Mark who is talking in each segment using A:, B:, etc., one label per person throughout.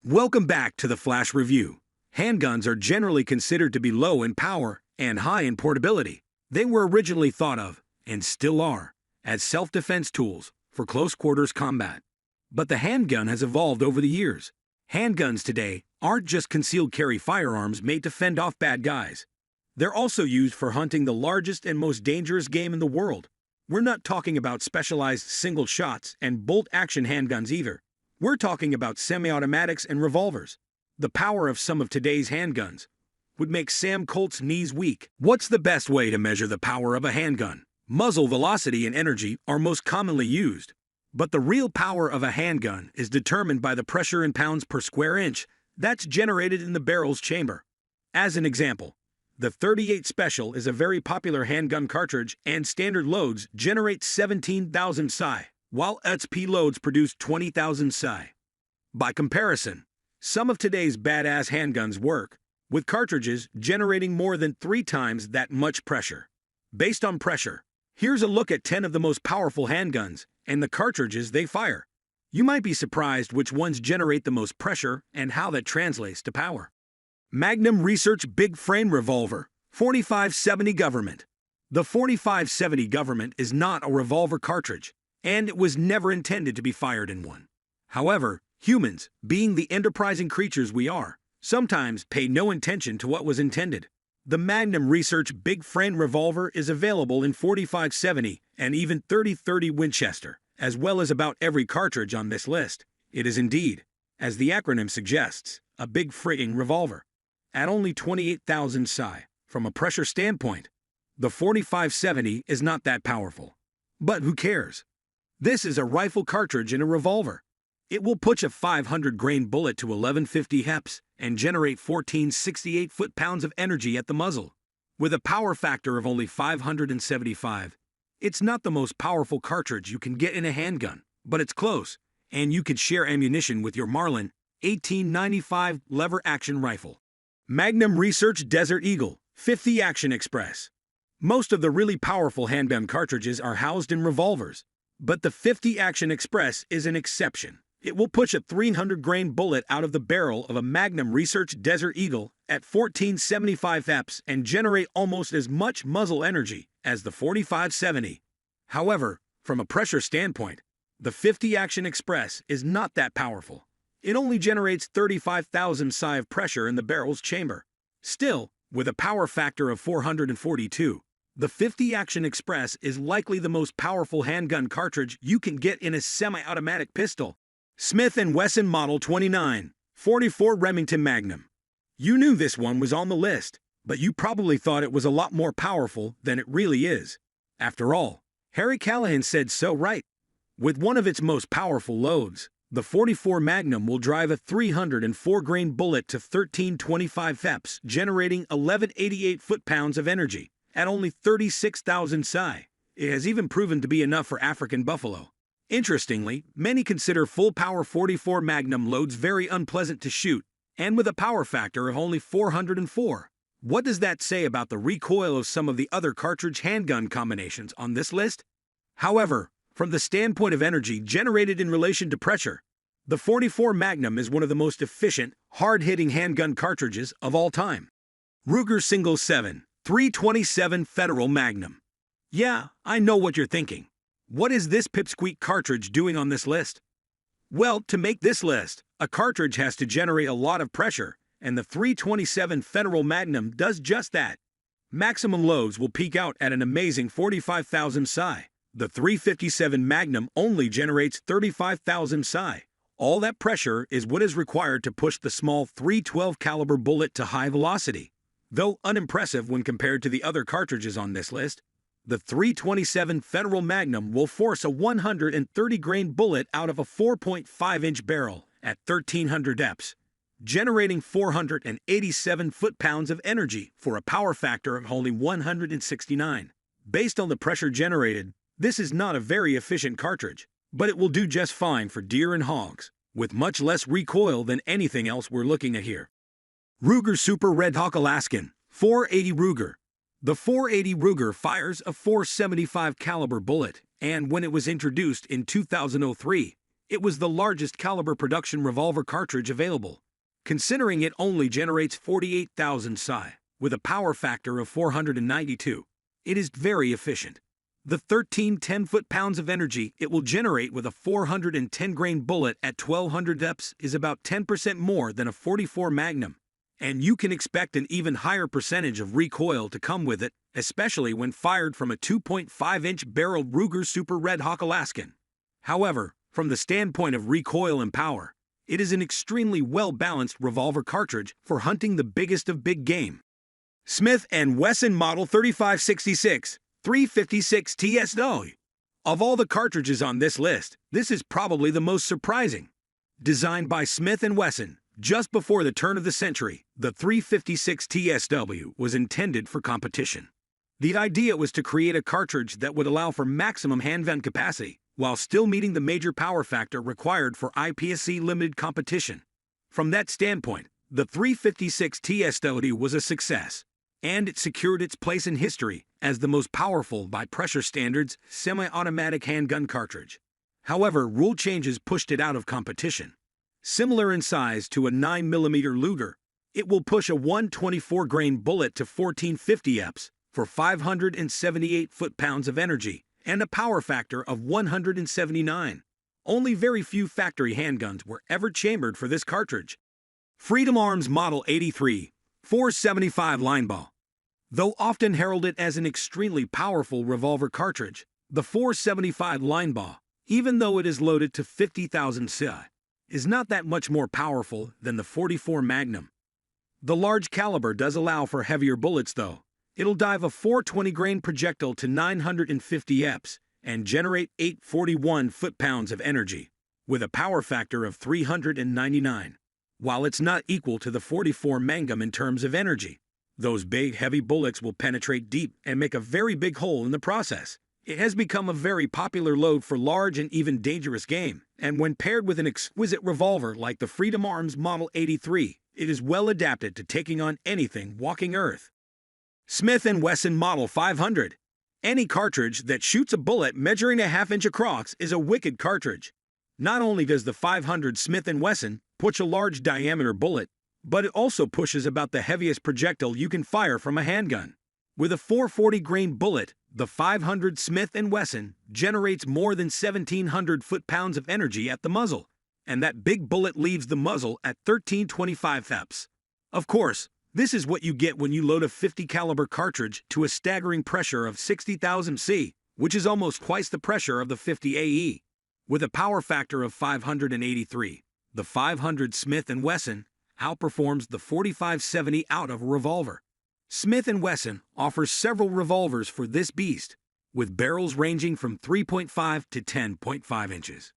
A: Welcome back to the Flash Review. Handguns are generally considered to be low in power and high in portability. They were originally thought of, and still are, as self-defense tools for close-quarters combat. But the handgun has evolved over the years. Handguns today aren't just concealed carry firearms made to fend off bad guys. They're also used for hunting the largest and most dangerous game in the world. We're not talking about specialized single shots and bolt-action handguns either. We're talking about semi-automatics and revolvers. The power of some of today's handguns would make Sam Colt's knees weak. What's the best way to measure the power of a handgun? Muzzle velocity and energy are most commonly used. But the real power of a handgun is determined by the pressure in pounds per square inch that's generated in the barrel's chamber. As an example, the .38 Special is a very popular handgun cartridge, and standard loads generate 17,000 psi, while XP loads produce 20,000 psi. By comparison, some of today's badass handguns work with cartridges generating more than 3 times that much pressure. Based on pressure, here's a look at 10 of the most powerful handguns and the cartridges they fire. You might be surprised which ones generate the most pressure and how that translates to power. Magnum Research Big Frame Revolver, 4570 Government. The 4570 Government is not a revolver cartridge, and it was never intended to be fired in one. However, humans, being the enterprising creatures we are, sometimes pay no attention to what was intended. The Magnum Research Big Frame Revolver is available in 4570 and even 3030 Winchester, as well as about every cartridge on this list. It is indeed, as the acronym suggests, a big frigging revolver. At only 28,000 psi, from a pressure standpoint, the 4570 is not that powerful. But who cares? This is a rifle cartridge in a revolver. It will push a 500-grain bullet to 1150 heps and generate 1468 foot-pounds of energy at the muzzle. With a power factor of only 575, it's not the most powerful cartridge you can get in a handgun, but it's close, and you could share ammunition with your Marlin 1895 lever-action rifle. Magnum Research Desert Eagle 50 Action Express. Most of the really powerful handgun cartridges are housed in revolvers, but the 50 Action Express is an exception. It will push a 300-grain bullet out of the barrel of a Magnum Research Desert Eagle at 1475 EPS and generate almost as much muzzle energy as the 4570. However, from a pressure standpoint, the 50 Action Express is not that powerful. It only generates 35,000 psi of pressure in the barrel's chamber. Still, with a power factor of 442, the 50 Action Express is likely the most powerful handgun cartridge you can get in a semi-automatic pistol. Smith & Wesson Model 29, 44 Remington Magnum. You knew this one was on the list, but you probably thought it was a lot more powerful than it really is. After all, Harry Callahan said so, right? With one of its most powerful loads, the 44 Magnum will drive a 304-grain bullet to 1325 EPS, generating 1188 foot-pounds of energy at only 36,000 psi. It has even proven to be enough for African buffalo. Interestingly, many consider full-power 44 Magnum loads very unpleasant to shoot, and with a power factor of only 404. What does that say about the recoil of some of the other cartridge handgun combinations on this list? However, from the standpoint of energy generated in relation to pressure, the 44 Magnum is one of the most efficient, hard-hitting handgun cartridges of all time. Ruger Single 7 327 Federal Magnum. Yeah, I know what you're thinking. What is this pipsqueak cartridge doing on this list? Well, to make this list, a cartridge has to generate a lot of pressure, and the 327 Federal Magnum does just that. Maximum loads will peak out at an amazing 45,000 psi. The 357 Magnum only generates 35,000 psi. All that pressure is what is required to push the small .312 caliber bullet to high velocity. Though unimpressive when compared to the other cartridges on this list, the 327 Federal Magnum will force a 130-grain bullet out of a 4.5-inch barrel at 1300 EPS, generating 487 foot-pounds of energy for a power factor of only 169. Based on the pressure generated, this is not a very efficient cartridge, but it will do just fine for deer and hogs, with much less recoil than anything else we're looking at here. Ruger Super Red Hawk Alaskan 480 Ruger. The 480 Ruger fires a .475 caliber bullet, and when it was introduced in 2003, It was the largest caliber production revolver cartridge available, considering it only generates 48,000 psi, with a power factor of 492. It is very efficient. The 13 10-foot-pounds of energy it will generate with a 410-grain bullet at 1200 depths is about 10% more than a .44 Magnum, and you can expect an even higher percentage of recoil to come with it, especially when fired from a 2.5-inch barreled Ruger Super Red Hawk Alaskan. However, from the standpoint of recoil and power, it is an extremely well-balanced revolver cartridge for hunting the biggest of big game. Smith & Wesson Model 3566 356 TSW. Of all the cartridges on this list, this is probably the most surprising. Designed by Smith & Wesson just before the turn of the century, the 356 TSW was intended for competition. The idea was to create a cartridge that would allow for maximum handgun capacity, while still meeting the major power factor required for IPSC limited competition. From that standpoint, the 356 TSW was a success, and it secured its place in history as the most powerful by pressure standards semi-automatic handgun cartridge. However, rule changes pushed it out of competition. Similar in size to a 9mm Luger, it will push a 124-grain bullet to 1450 EPS for 578 foot-pounds of energy and a power factor of 179. Only very few factory handguns were ever chambered for this cartridge. Freedom Arms Model 83 475 Lineball. Though often heralded as an extremely powerful revolver cartridge, the 475 Lineball, even though it is loaded to 50,000 psi, is not that much more powerful than the .44 Magnum. The large caliber does allow for heavier bullets though. It'll dive a 420-grain projectile to 950 EPS and generate 841 foot-pounds of energy, with a power factor of 399. While it's not equal to the .44 Magnum in terms of energy, those big, heavy bullets will penetrate deep and make a very big hole in the process. It has become a very popular load for large and even dangerous game, and when paired with an exquisite revolver like the Freedom Arms Model 83, it is well adapted to taking on anything walking Earth. Smith & Wesson Model 500. Any cartridge that shoots a bullet measuring a half-inch across is a wicked cartridge. Not only does the 500 Smith & Wesson push a large diameter bullet, but it also pushes about the heaviest projectile you can fire from a handgun. With a 440-grain bullet, the 500 Smith & Wesson generates more than 1,700 foot-pounds of energy at the muzzle, and that big bullet leaves the muzzle at 1325 EPS. Of course, this is what you get when you load a 50 caliber cartridge to a staggering pressure of 60,000 C, which is almost twice the pressure of the 50 AE. With a power factor of 583, the 500 Smith & Wesson outperforms the 4570 out of a revolver. Smith & Wesson offers several revolvers for this beast, with barrels ranging from 3.5 to 10.5 inches.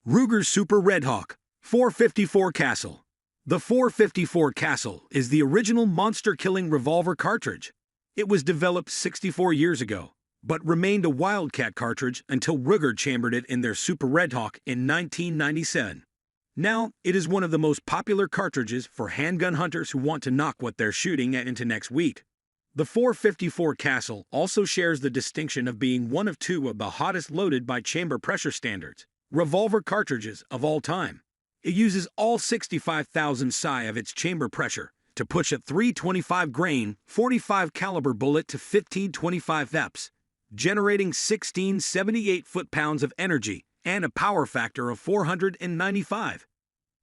A: Ruger Super Red Hawk 454 Castle. The 454 Castle is the original monster-killing revolver cartridge. It was developed 64 years ago, but remained a wildcat cartridge until Ruger chambered it in their Super Red Hawk in 1997. Now, it is one of the most popular cartridges for handgun hunters who want to knock what they're shooting at into next week. The 454 Castle also shares the distinction of being one of two of the hottest loaded by chamber pressure standards revolver cartridges of all time. It uses all 65,000 psi of its chamber pressure to push a 325-grain, 45 caliber bullet to 1525 EPS, generating 1678 foot-pounds of energy and a power factor of 495.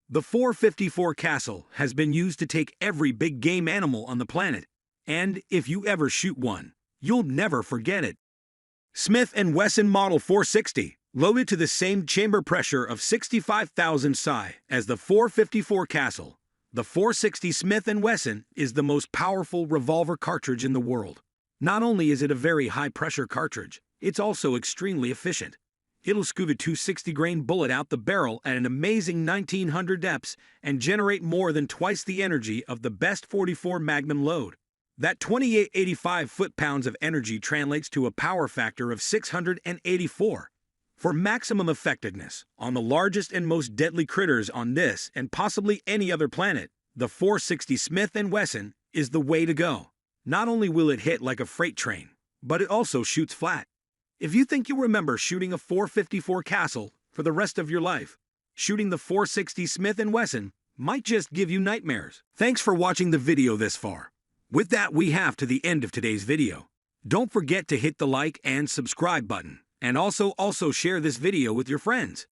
A: The 454 Castle has been used to take every big game animal on the planet, and if you ever shoot one, you'll never forget it. Smith & Wesson Model 460, loaded to the same chamber pressure of 65,000 psi as the 454 Castle. The 460 Smith & Wesson is the most powerful revolver cartridge in the world. Not only is it a very high-pressure cartridge, it's also extremely efficient. It'll scoot a 260-grain bullet out the barrel at an amazing 1900 EPS and generate more than twice the energy of the best .44 Magnum load. That 2885 foot-pounds of energy translates to a power factor of 684. For maximum effectiveness on the largest and most deadly critters on this and possibly any other planet, the 460 Smith & Wesson is the way to go. Not only will it hit like a freight train, but it also shoots flat. If you think you'll remember shooting a 454 Castle for the rest of your life, shooting the .460 Smith & Wesson might just give you nightmares. Thanks for watching the video this far. With that, we have to the end of today's video. Don't forget to hit the like and subscribe button, and also share this video with your friends.